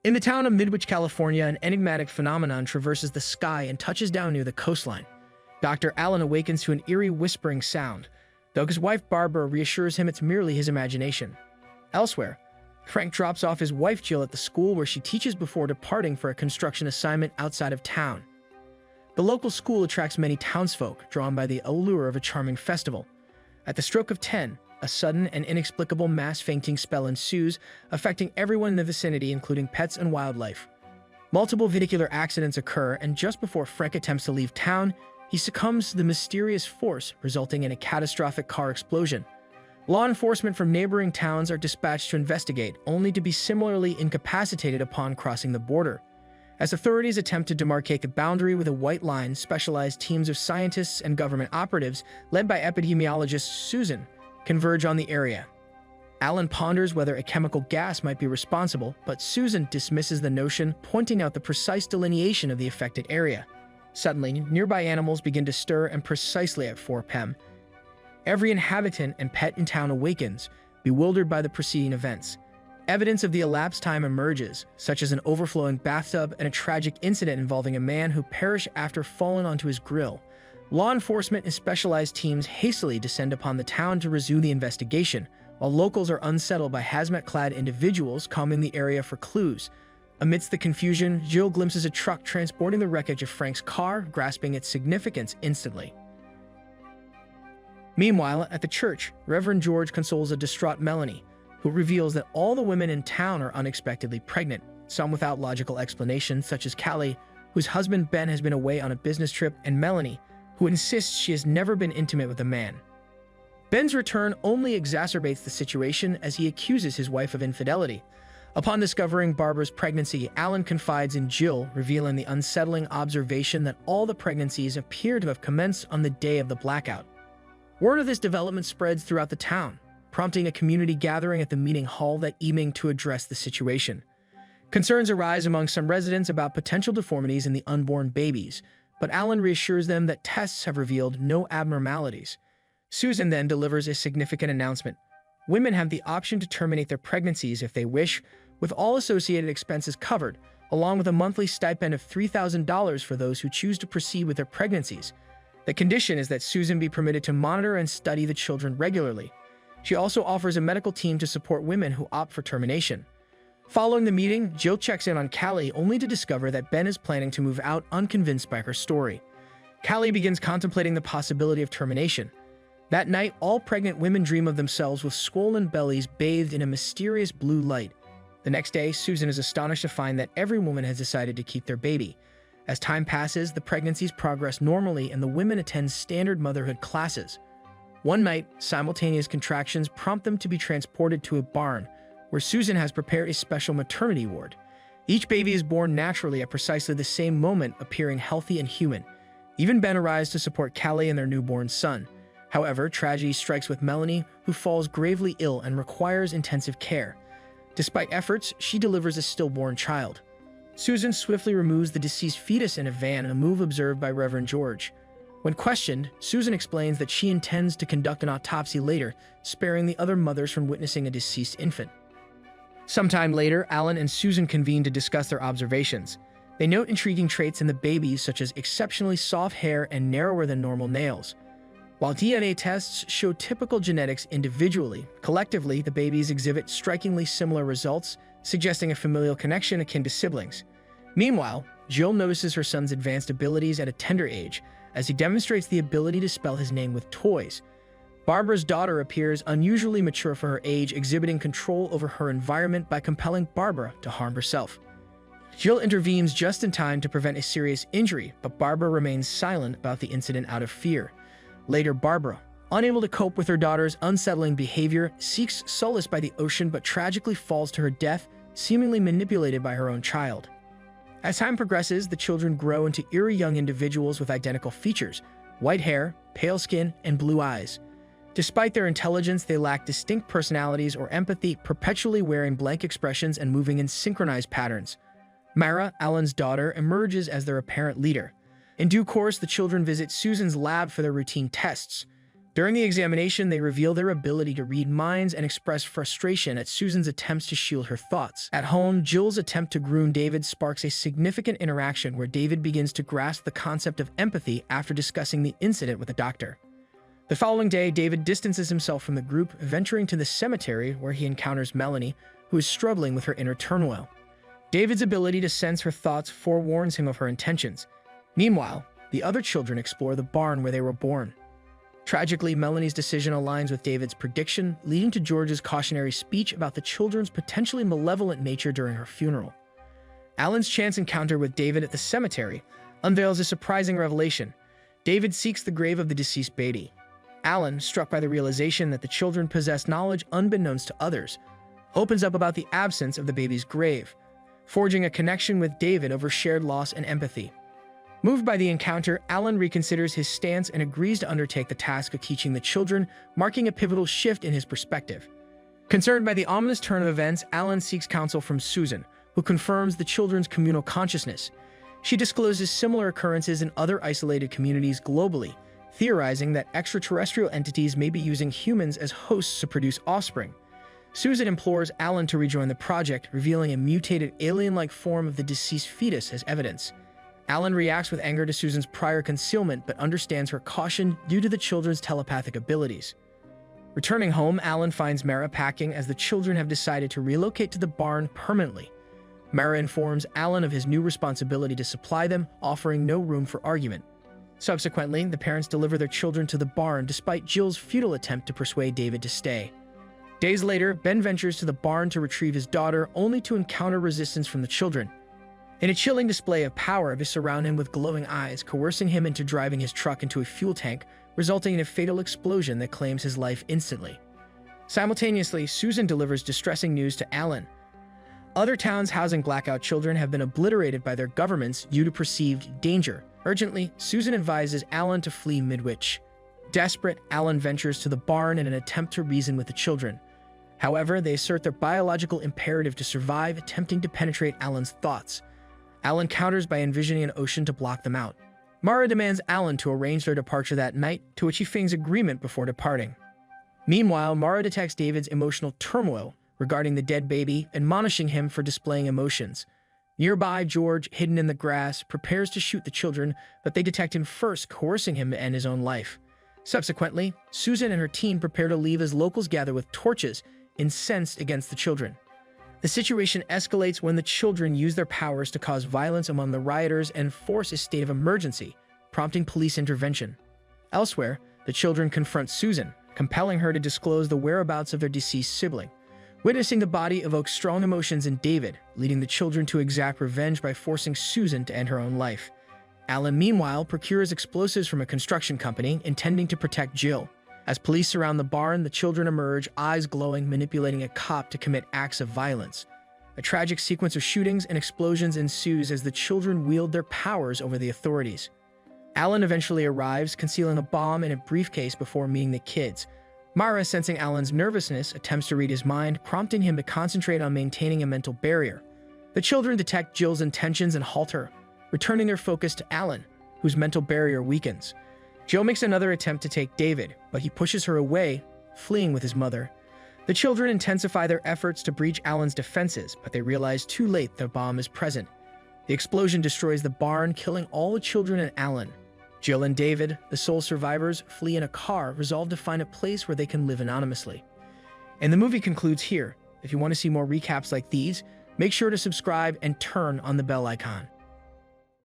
In the town of Midwich, California, an enigmatic phenomenon traverses the sky and touches down near the coastline. Dr. Allen awakens to an eerie whispering sound, though his wife Barbara reassures him it's merely his imagination. Elsewhere, Frank drops off his wife Jill at the school where she teaches before departing for a construction assignment outside of town. The local school attracts many townsfolk, drawn by the allure of a charming festival. At the stroke of 10, a sudden and inexplicable mass fainting spell ensues, affecting everyone in the vicinity, including pets and wildlife. Multiple vehicular accidents occur, and just before Frank attempts to leave town, he succumbs to the mysterious force, resulting in a catastrophic car explosion. Law enforcement from neighboring towns are dispatched to investigate, only to be similarly incapacitated upon crossing the border. As authorities attempt to demarcate the boundary with a white line, specialized teams of scientists and government operatives, led by epidemiologist Susan, converge on the area. Allen ponders whether a chemical gas might be responsible, but Susan dismisses the notion, pointing out the precise delineation of the affected area. Suddenly, nearby animals begin to stir, and precisely at 4 p.m., every inhabitant and pet in town awakens, bewildered by the preceding events. Evidence of the elapsed time emerges, such as an overflowing bathtub and a tragic incident involving a man who perished after falling onto his grill. Law enforcement and specialized teams hastily descend upon the town to resume the investigation, while locals are unsettled by hazmat-clad individuals combing the area for clues. Amidst the confusion, Jill glimpses a truck transporting the wreckage of Frank's car, grasping its significance instantly. Meanwhile, at the church, Reverend George consoles a distraught Melanie, who reveals that all the women in town are unexpectedly pregnant, some without logical explanation, such as Callie, whose husband Ben has been away on a business trip, and Melanie, who insists she has never been intimate with a man. Ben's return only exacerbates the situation as he accuses his wife of infidelity. Upon discovering Barbara's pregnancy, Allen confides in Jill, revealing the unsettling observation that all the pregnancies appear to have commenced on the day of the blackout. Word of this development spreads throughout the town, prompting a community gathering at the meeting hall that evening to address the situation. Concerns arise among some residents about potential deformities in the unborn babies, but Allen reassures them that tests have revealed no abnormalities. Susan then delivers a significant announcement. Women have the option to terminate their pregnancies if they wish, with all associated expenses covered, along with a monthly stipend of $3,000 for those who choose to proceed with their pregnancies. The condition is that Susan be permitted to monitor and study the children regularly. She also offers a medical team to support women who opt for termination. Following the meeting, Jill checks in on Callie only to discover that Ben is planning to move out, unconvinced by her story. Callie begins contemplating the possibility of termination. That night, all pregnant women dream of themselves with swollen bellies bathed in a mysterious blue light. The next day, Susan is astonished to find that every woman has decided to keep their baby. As time passes, the pregnancies progress normally and the women attend standard motherhood classes. One night, simultaneous contractions prompt them to be transported to a barn, where Susan has prepared a special maternity ward. Each baby is born naturally at precisely the same moment, appearing healthy and human. Even Ben arrives to support Callie and their newborn son. However, tragedy strikes with Melanie, who falls gravely ill and requires intensive care. Despite efforts, she delivers a stillborn child. Susan swiftly removes the deceased fetus in a van, a move observed by Reverend George. When questioned, Susan explains that she intends to conduct an autopsy later, sparing the other mothers from witnessing a deceased infant. Sometime later, Allen and Susan convene to discuss their observations. They note intriguing traits in the babies, such as exceptionally soft hair and narrower than normal nails. While DNA tests show typical genetics individually, collectively the babies exhibit strikingly similar results, suggesting a familial connection akin to siblings. Meanwhile, Jill notices her son's advanced abilities at a tender age, as he demonstrates the ability to spell his name with toys. Barbara's daughter appears unusually mature for her age, exhibiting control over her environment by compelling Barbara to harm herself. Jill intervenes just in time to prevent a serious injury, but Barbara remains silent about the incident out of fear. Later, Barbara, unable to cope with her daughter's unsettling behavior, seeks solace by the ocean but tragically falls to her death, seemingly manipulated by her own child. As time progresses, the children grow into eerie young individuals with identical features: white hair, pale skin, and blue eyes. Despite their intelligence, they lack distinct personalities or empathy, perpetually wearing blank expressions and moving in synchronized patterns. Mara, Allen's daughter, emerges as their apparent leader. In due course, the children visit Susan's lab for their routine tests. During the examination, they reveal their ability to read minds and express frustration at Susan's attempts to shield her thoughts. At home, Jill's attempt to groom David sparks a significant interaction where David begins to grasp the concept of empathy after discussing the incident with a doctor. The following day, David distances himself from the group, venturing to the cemetery where he encounters Melanie, who is struggling with her inner turmoil. David's ability to sense her thoughts forewarns him of her intentions. Meanwhile, the other children explore the barn where they were born. Tragically, Melanie's decision aligns with David's prediction, leading to George's cautionary speech about the children's potentially malevolent nature during her funeral. Alan's chance encounter with David at the cemetery unveils a surprising revelation. David seeks the grave of the deceased baby. Alan, struck by the realization that the children possess knowledge unbeknownst to others, opens up about the absence of the baby's grave, forging a connection with David over shared loss and empathy. Moved by the encounter, Alan reconsiders his stance and agrees to undertake the task of teaching the children, marking a pivotal shift in his perspective. Concerned by the ominous turn of events, Alan seeks counsel from Susan, who confirms the children's communal consciousness. She discloses similar occurrences in other isolated communities globally, theorizing that extraterrestrial entities may be using humans as hosts to produce offspring. Susan implores Alan to rejoin the project, revealing a mutated alien-like form of the deceased fetus as evidence. Alan reacts with anger to Susan's prior concealment but understands her caution due to the children's telepathic abilities. Returning home, Alan finds Mara packing as the children have decided to relocate to the barn permanently. Mara informs Alan of his new responsibility to supply them, offering no room for argument. Subsequently, the parents deliver their children to the barn despite Jill's futile attempt to persuade David to stay. Days later, Ben ventures to the barn to retrieve his daughter, only to encounter resistance from the children. In a chilling display of power, they surround him with glowing eyes, coercing him into driving his truck into a fuel tank, resulting in a fatal explosion that claims his life instantly. Simultaneously, Susan delivers distressing news to Alan. Other towns housing blackout children have been obliterated by their governments due to perceived danger. Urgently, Susan advises Alan to flee Midwich. Desperate, Alan ventures to the barn in an attempt to reason with the children. However, they assert their biological imperative to survive, attempting to penetrate Alan's thoughts. Alan counters by envisioning an ocean to block them out. Mara demands Alan to arrange their departure that night, to which he feigns agreement before departing. Meanwhile, Mara detects David's emotional turmoil regarding the dead baby, admonishing him for displaying emotions. Nearby, George, hidden in the grass, prepares to shoot the children, but they detect him first, coercing him to end his own life. Subsequently, Susan and her team prepare to leave as locals gather with torches, incensed against the children. The situation escalates when the children use their powers to cause violence among the rioters and force a state of emergency, prompting police intervention. Elsewhere, the children confront Susan, compelling her to disclose the whereabouts of their deceased sibling. Witnessing the body evokes strong emotions in David, leading the children to exact revenge by forcing Susan to end her own life. Alan, meanwhile, procures explosives from a construction company, intending to protect Jill. As police surround the barn, the children emerge, eyes glowing, manipulating a cop to commit acts of violence. A tragic sequence of shootings and explosions ensues as the children wield their powers over the authorities. Alan eventually arrives, concealing a bomb in a briefcase before meeting the kids. Mara, sensing Alan's nervousness, attempts to read his mind, prompting him to concentrate on maintaining a mental barrier. The children detect Jill's intentions and halt her, returning their focus to Alan, whose mental barrier weakens. Jill makes another attempt to take David, but he pushes her away, fleeing with his mother. The children intensify their efforts to breach Alan's defenses, but they realize too late the bomb is present. The explosion destroys the barn, killing all the children and Alan. Jill and David, the sole survivors, flee in a car, resolved to find a place where they can live anonymously. And the movie concludes here. If you want to see more recaps like these, make sure to subscribe and turn on the bell icon.